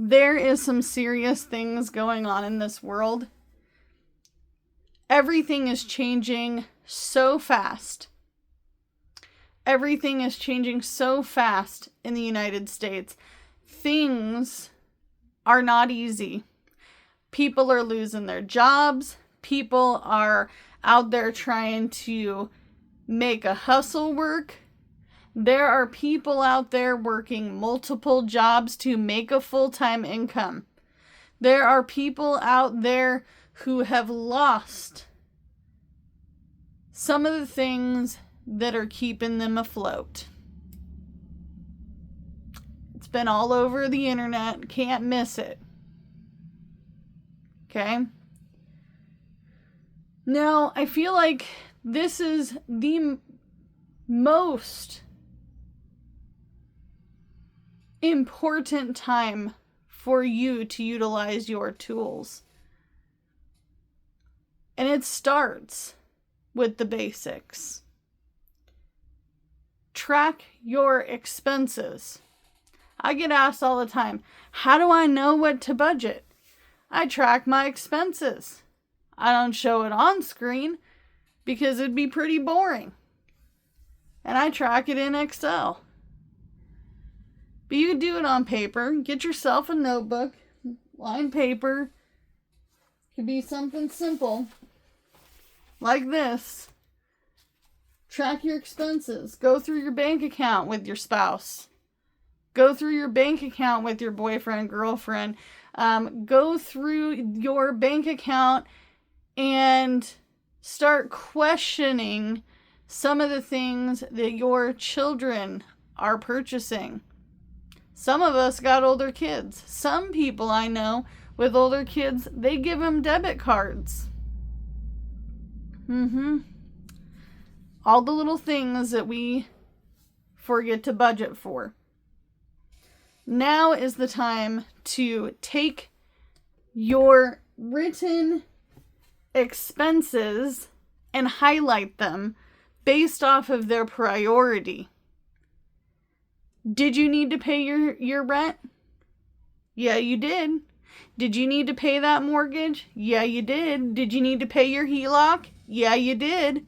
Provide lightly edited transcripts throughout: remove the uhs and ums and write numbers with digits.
there is some serious things going on in this world. Everything is changing so fast. Everything is changing so fast in the United States. Things are not easy. People are losing their jobs. People are out there trying to make a hustle work. There are people out there working multiple jobs to make a full-time income. There are people out there who have lost some of the things that are keeping them afloat. It's been all over the internet. Can't miss it. Okay? Now, I feel like this is the most important time for you to utilize your tools. And it starts with the basics. Track your expenses. I get asked all the time, how do I know what to budget? I track my expenses. I don't show it on screen because it'd be pretty boring. And I track it in Excel. But you can do it on paper. Get yourself a notebook, lined paper. It could be something simple like this. Track your expenses. Go through your bank account with your spouse. Go through your bank account with your boyfriend, girlfriend. Go through your bank account and start questioning some of the things that your children are purchasing. Some of us got older kids. Some people I know with older kids, they give them debit cards. All the little things that we forget to budget for. Now is the time to take your written expenses and highlight them based off of their priority. Did you need to pay your rent? Yeah, you did. Did you need to pay that mortgage? Yeah, you did. Did you need to pay your HELOC? Yeah, you did.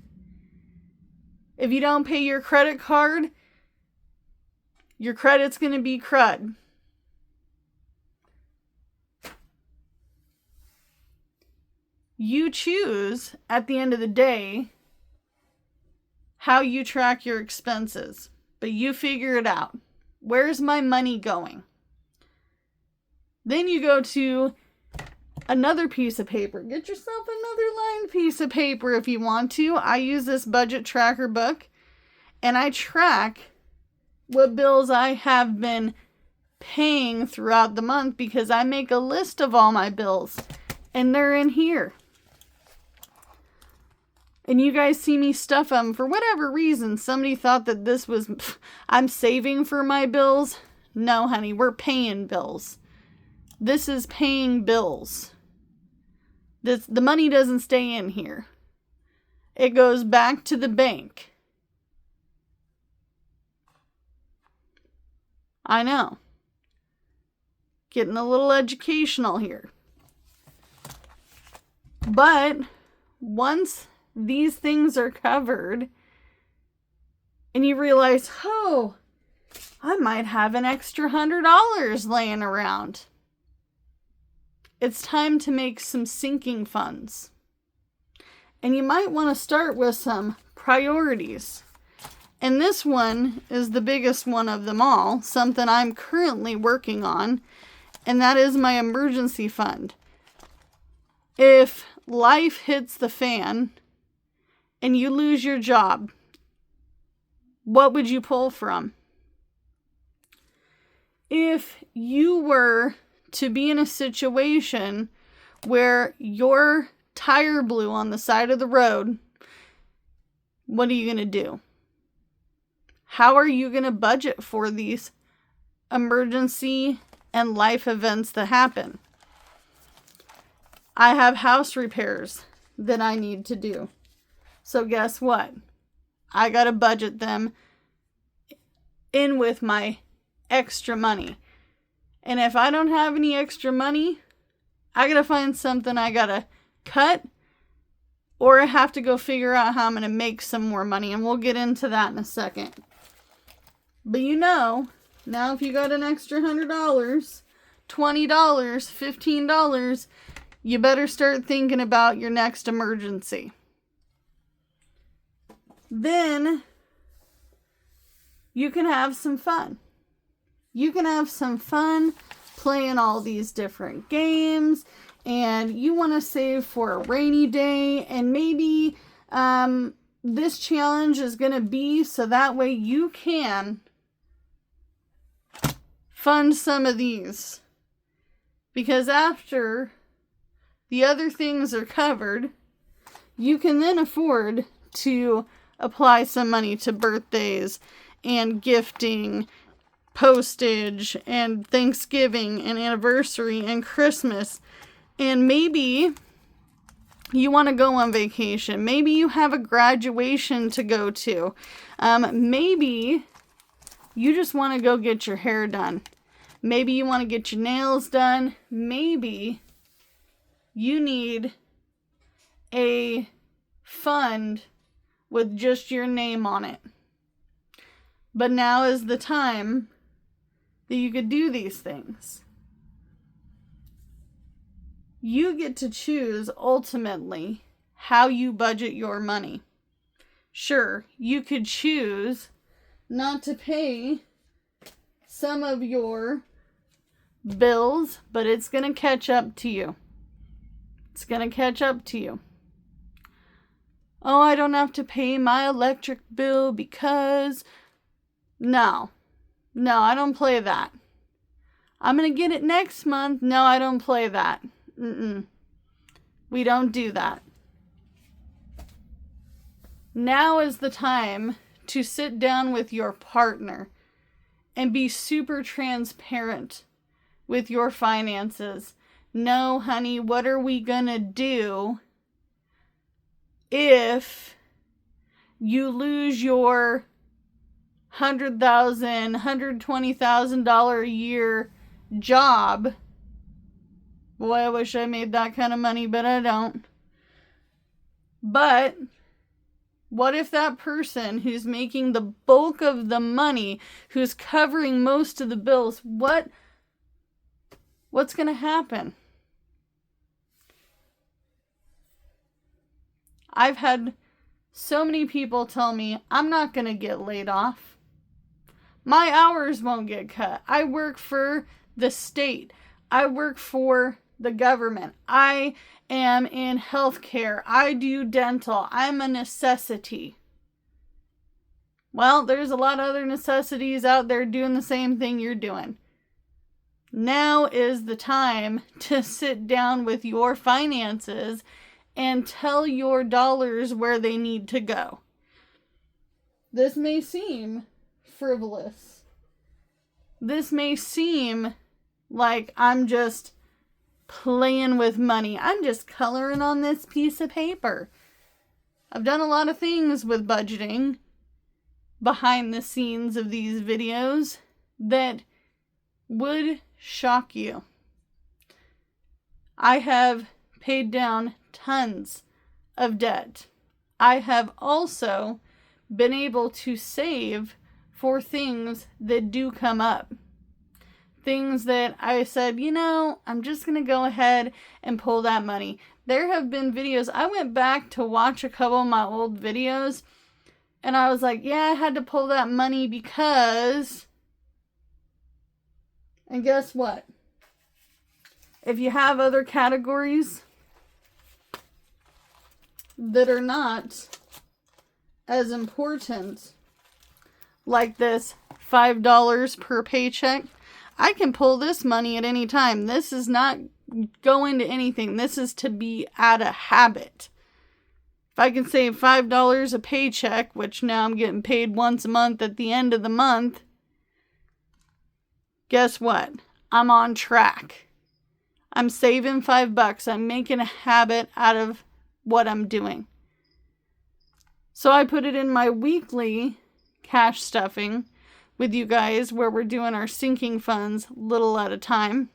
If you don't pay your credit card, your credit's going to be crud. You choose, at the end of the day, how you track your expenses. But you figure it out. Where's my money going? Then you go to another piece of paper. Get yourself another lined piece of paper if you want to. I use this budget tracker book, and I track what bills I have been paying throughout the month because I make a list of all my bills, and they're in here. And you guys see me stuff them for whatever reason. Somebody thought that this was, I'm saving for my bills. No, honey, we're paying bills. This is paying bills. The money doesn't stay in here. It goes back to the bank. I know. Getting a little educational here. But once these things are covered and you realize, oh, I might have an extra $100 laying around. It's time to make some sinking funds. And you might want to start with some priorities. And this one is the biggest one of them all, something I'm currently working on, and that is my emergency fund. If life hits the fan and you lose your job, what would you pull from? If you were to be in a situation where your tire blew on the side of the road, what are you going to do? How are you going to budget for these emergency and life events that happen? I have house repairs that I need to do. So guess what? I got to budget them in with my extra money. And if I don't have any extra money, I gotta find something I gotta cut, or I have to go figure out how I'm gonna make some more money. And we'll get into that in a second. But now if you got an extra $100, $20, $15, you better start thinking about your next emergency. Then you can have some fun. You can have some fun playing all these different games, and you want to save for a rainy day, and maybe this challenge is going to be so that way you can fund some of these. Because after the other things are covered, you can then afford to apply some money to birthdays and gifting, postage, and Thanksgiving, and anniversary, and Christmas. And maybe you want to go on vacation. Maybe you have a graduation to go to. Maybe you just want to go get your hair done. Maybe you want to get your nails done. Maybe you need a fund with just your name on it. But now is the time that you could do these things. You get to choose ultimately how you budget your money. Sure, you could choose not to pay some of your bills, but it's going to catch up to you. It's going to catch up to you. Oh, I don't have to pay my electric bill because... No, I don't play that. I'm going to get it next month. No, I don't play that. We don't do that. Now is the time to sit down with your partner and be super transparent with your finances. No, honey, what are we going to do if you lose your $100,000, $120,000 a year job? Boy, I wish I made that kind of money, but I don't. But what if that person who's making the bulk of the money, who's covering most of the bills, what's going to happen? I've had so many people tell me, I'm not going to get laid off. My hours won't get cut. I work for the state. I work for the government. I am in healthcare. I do dental. I'm a necessity. Well, there's a lot of other necessities out there doing the same thing you're doing. Now is the time to sit down with your finances and tell your dollars where they need to go. This may seem frivolous. This may seem like I'm just playing with money. I'm just coloring on this piece of paper. I've done a lot of things with budgeting behind the scenes of these videos that would shock you. I have paid down tons of debt. I have also been able to save for things that do come up. Things that I said, I'm just going to go ahead and pull that money. There have been videos, I went back to watch a couple of my old videos, and I was like, yeah, I had to pull that money because... And guess what? If you have other categories that are not as important, like this $5 per paycheck, I can pull this money at any time. This is not going to anything. This is to be out of habit. If I can save $5 a paycheck, which now I'm getting paid once a month at the end of the month, guess what? I'm on track. I'm saving $5. I'm making a habit out of what I'm doing. So I put it in my weekly cash stuffing with you guys where we're doing our sinking funds little at a time.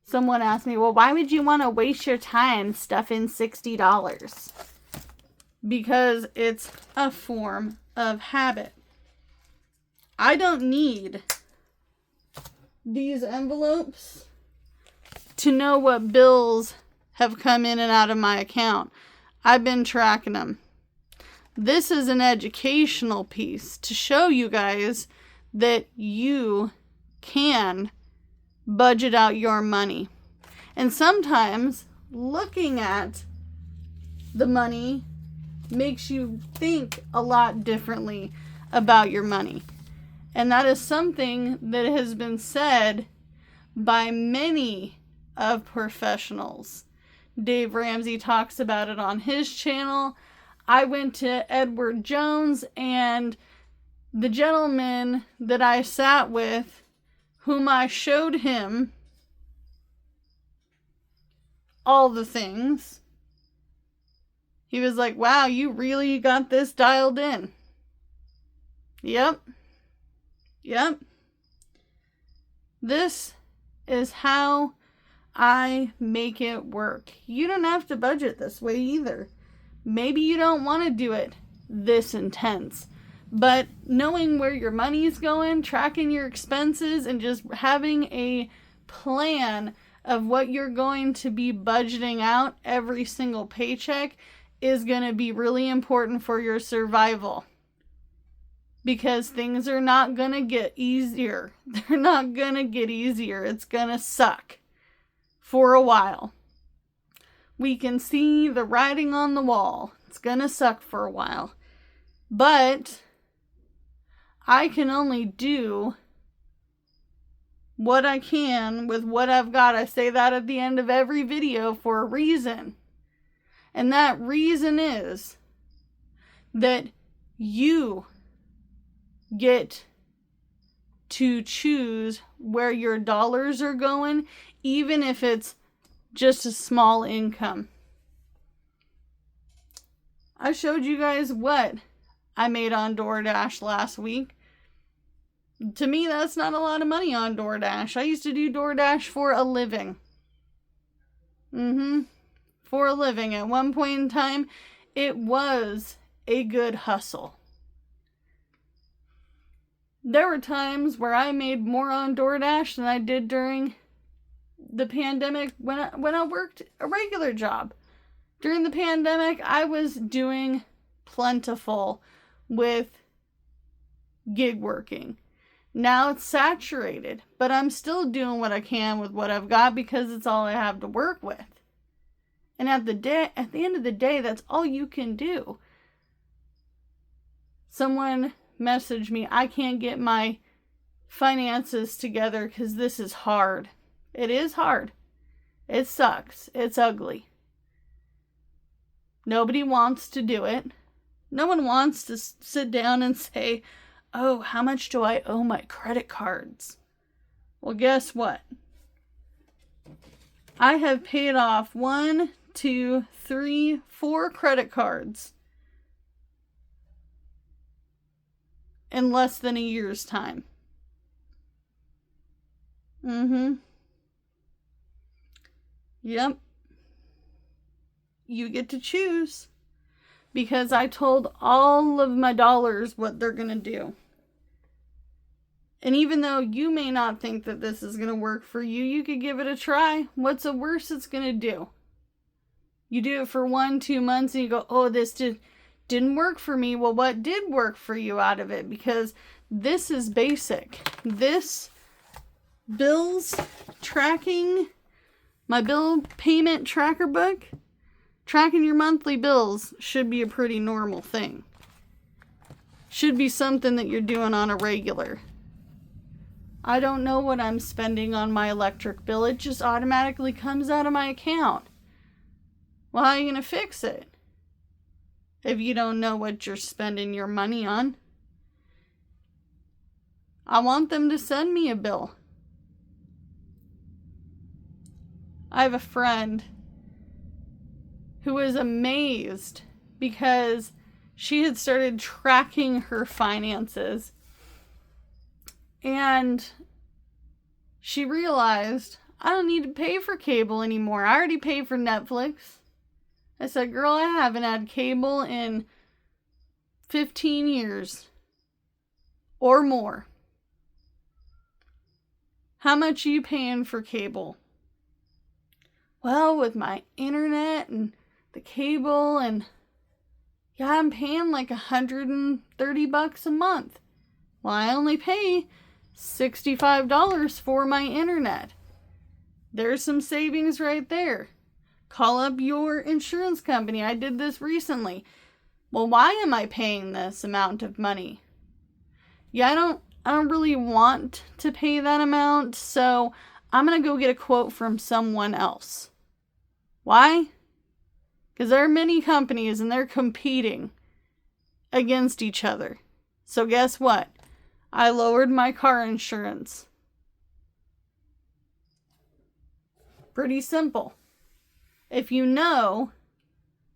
Someone asked me, well, why would you want to waste your time stuffing $60? Because it's a form of habit. I don't need these envelopes to know what bills have come in and out of my account. I've been tracking them. This is an educational piece to show you guys that you can budget out your money. And sometimes looking at the money makes you think a lot differently about your money. And that is something that has been said by many of professionals. Dave Ramsey talks about it on his channel. I went to Edward Jones, and the gentleman that I sat with, whom I showed him all the things, he was like, wow, you really got this dialed in. Yep. This is how I make it work. You don't have to budget this way either. Maybe you don't want to do it this intense, but knowing where your money's going, tracking your expenses, and just having a plan of what you're going to be budgeting out every single paycheck is going to be really important for your survival. Because things are not going to get easier. They're not going to get easier. It's going to suck for a while. We can see the writing on the wall. It's going to suck for a while. But I can only do what I can with what I've got. I say that at the end of every video for a reason. And that reason is that you get to choose where your dollars are going, even if it's just a small income. I showed you guys what I made on DoorDash last week. To me, that's not a lot of money on DoorDash. I used to do DoorDash for a living. For a living. At one point in time, it was a good hustle. There were times where I made more on DoorDash than I did during the pandemic when I worked a regular job. During the pandemic, I was doing plentiful with gig working. Now it's saturated, but I'm still doing what I can with what I've got because it's all I have to work with. And at the end of the day, that's all you can do. Someone messaged me, I can't get my finances together because this is hard. It is hard. It sucks. It's ugly. Nobody wants to do it. No one wants to sit down and say, oh, how much do I owe my credit cards? Well, guess what? I have paid off 1, 2, 3, 4 credit cards in less than a year's time. Yep. You get to choose. Because I told all of my dollars what they're going to do. And even though you may not think that this is going to work for you, you could give it a try. What's the worst it's going to do? You do it for 1-2 months and you go, oh, this didn't work for me. Well, what did work for you out of it? Because this is basic. This bills tracking, my bill payment tracker book, tracking your monthly bills should be a pretty normal thing. Should be something that you're doing on a regular. I don't know what I'm spending on my electric bill. It just automatically comes out of my account. Well, how are you going to fix it if you don't know what you're spending your money on? I want them to send me a bill. I have a friend who was amazed because she had started tracking her finances. And she realized, I don't need to pay for cable anymore. I already pay for Netflix. I said, girl, I haven't had cable in 15 years or more. How much are you paying for cable? Well, with my internet and the cable and yeah, I'm paying like $130 a month. Well, I only pay $65 for my internet. There's some savings right there. Call up your insurance company. I did this recently. Well, why am I paying this amount of money? Yeah, I don't really want to pay that amount, so I'm going to go get a quote from someone else. Why? Because there are many companies and they're competing against each other. So guess what? I lowered my car insurance. Pretty simple. If you know,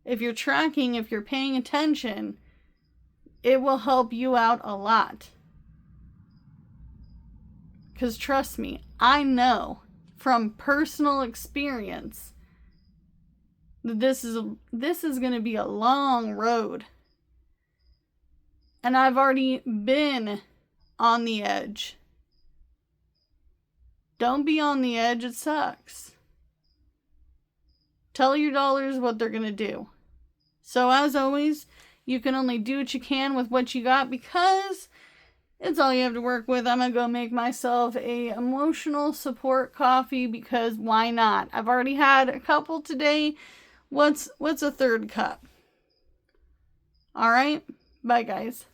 if you're tracking, if you're paying attention, it will help you out a lot. Because trust me, I know from personal experience that this is going to be a long road. And I've already been on the edge. Don't be on the edge, it sucks. Tell your dollars what they're going to do. So as always, you can only do what you can with what you got because it's all you have to work with. I'm going to go make myself a emotional support coffee because why not? I've already had a couple today. What's a third cup? All right. Bye, guys.